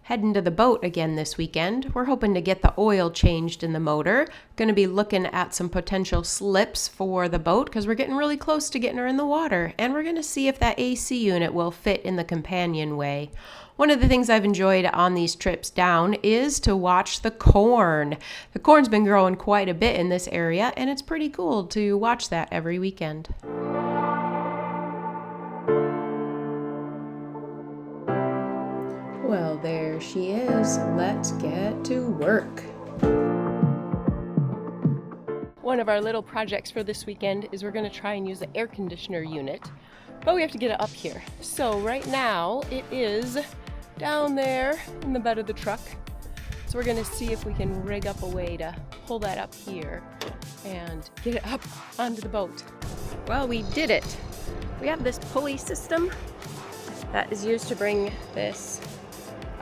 Heading to the boat again this weekend. We're hoping to get the oil changed in the motor. Going to be looking at some potential slips for the boat because we're getting really close to getting her in the water. And we're going to see if that AC unit will fit in the companionway. One of the things I've enjoyed on these trips down is to watch the corn. The corn's been growing quite a bit in this area, and it's pretty cool to watch that every weekend. Well, there she is. Let's get to work. One of our little projects for this weekend is we're going to try and use the air conditioner unit, but we have to get it up here. So right now it is down there in the bed of the truck. So we're going to see if we can rig up a way to pull that up here and get it up onto the boat. Well, we did it. We have this pulley system that is used to bring this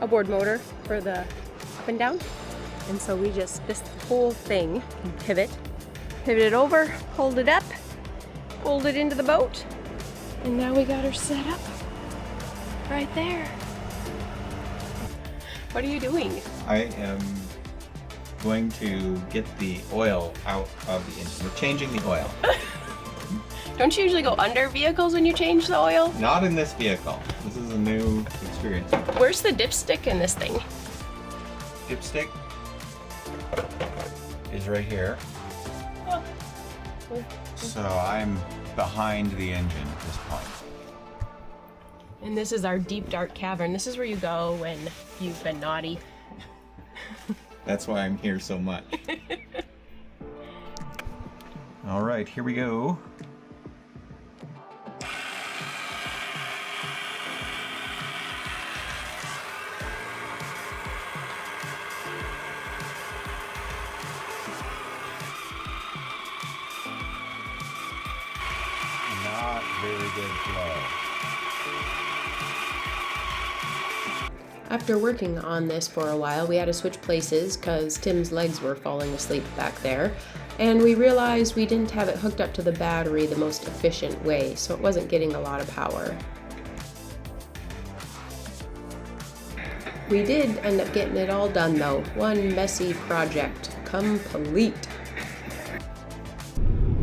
outboard motor for the up and down, and so we just, this whole thing can pivot it over, hold it up, pulled it into the boat, and now we got her set up right there. What are you doing? I am going to get the oil out of the engine. We're changing the oil. Don't you usually go under vehicles when you change the oil? Not in this vehicle. This is a new experience. Where's the dipstick in this thing? Dipstick is right here. Oh. So I'm behind the engine at this point. And this is our deep dark cavern. This is where you go when you've been naughty. That's why I'm here so much. All right, here we go. Not very good flow. After working on this for a while, we had to switch places because Tim's legs were falling asleep back there. And we realized we didn't have it hooked up to the battery the most efficient way, so it wasn't getting a lot of power. We did end up getting it all done though. One messy project complete.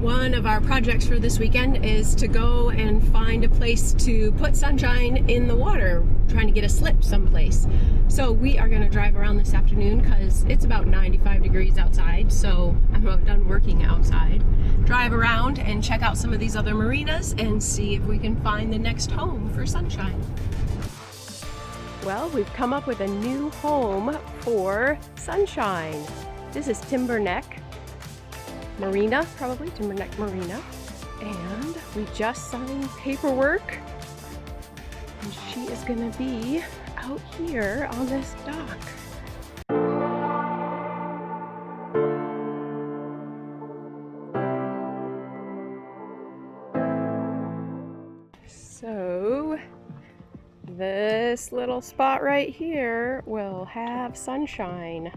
One of our projects for this weekend is to go and find a place to put Sunshine in the water, trying to get a slip someplace. So we are going to drive around this afternoon because it's about 95 degrees outside, so I'm about done working outside. Drive around and check out some of these other marinas and see if we can find the next home for Sunshine. Well, we've come up with a new home for Sunshine. This is Timber Neck Marina, probably Timber Neck Marina, and we just signed paperwork, and she is going to be out here on this dock. So this little spot right here will have Sunshine.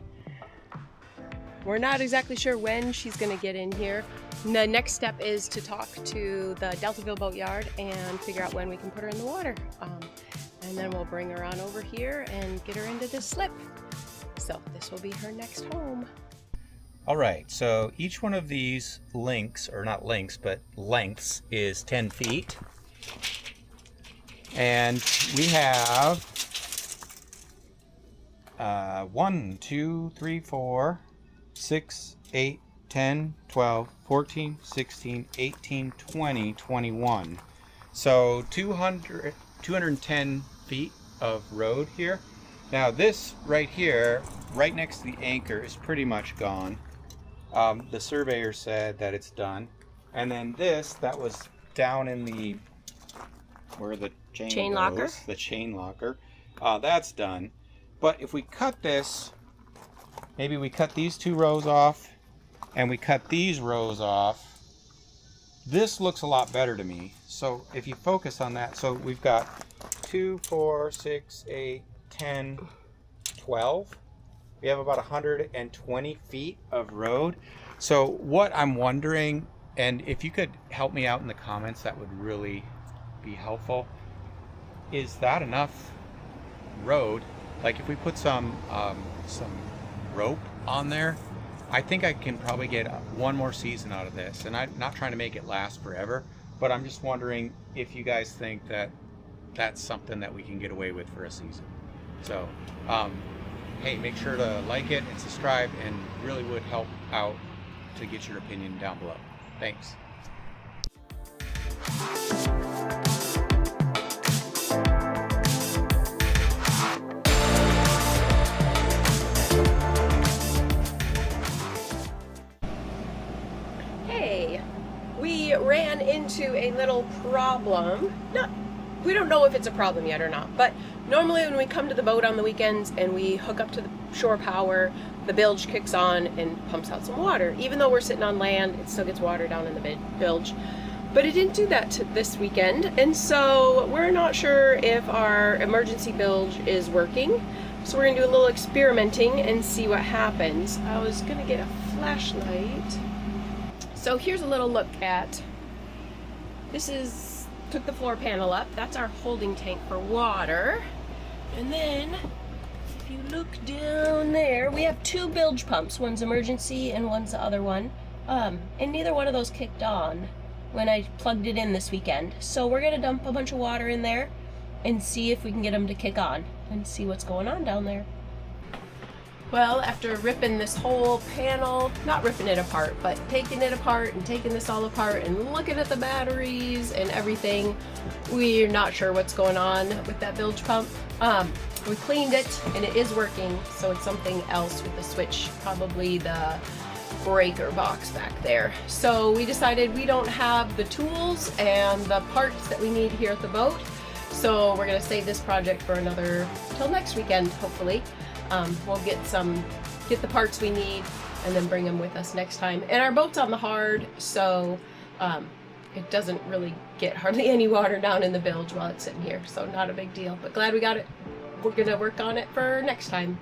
We're not exactly sure when she's going to get in here. The next step is to talk to the Deltaville Boatyard and figure out when we can put her in the water. And then we'll bring her on over here and get her into this slip. So this will be her next home. All right, so each one of these links, or not links, but lengths is 10 feet. And we have 1, 2, 3, 4, 6, 8, 10, 12, 14, 16, 18, 20, 21. So 210 feet of road here. Now this right here, right next to the anchor, is pretty much gone. The surveyor said that it's done. And then this, that was down in the, where the chain goes, locker. The chain locker, that's done. But if we cut this, maybe we cut these 2 rows off and we cut these rows off, this looks a lot better to me. So if you focus on that, so we've got 2, 4, 6, 8, 10, 12. We have about 120 feet of road. So what I'm wondering, and if you could help me out in the comments, that would really be helpful. Is that enough road Like if we put some rope on there, I think I can probably get one more season out of this. And I'm not trying to make it last forever, but I'm just wondering if you guys think that that's something that we can get away with for a season. So, hey, make sure to like it and subscribe, and really would help out to get your opinion down below. Thanks. Hey, we ran into a little problem. We don't know if it's a problem yet or not, but normally when we come to the boat on the weekends and we hook up to the shore power, the bilge kicks on and pumps out some water. Even though we're sitting on land, it still gets water down in the bilge. But it didn't do that this weekend, and so we're not sure if our emergency bilge is working. So we're gonna do a little experimenting and see what happens. I was gonna get a flashlight. So here's a little look at, took the floor panel up. That's our holding tank for water. And then if you look down there, we have two bilge pumps. One's emergency and one's the other one. And neither one of those kicked on when I plugged it in this weekend. So we're gonna dump a bunch of water in there and see if we can get them to kick on and see what's going on down there. Well, after ripping this whole panel, not ripping it apart, but taking it apart and taking this all apart and looking at the batteries and everything, we're not sure what's going on with that bilge pump. We cleaned it and it is working, so it's something else with the switch, probably the breaker box back there. So we decided we don't have the tools and the parts that we need here at the boat, so we're gonna save this project for till next weekend, hopefully. We'll get the parts we need and then bring them with us next time. And our boat's on the hard, so it doesn't really get hardly any water down in the bilge while it's sitting here, so not a big deal. But glad we got it. We're gonna work on it for next time.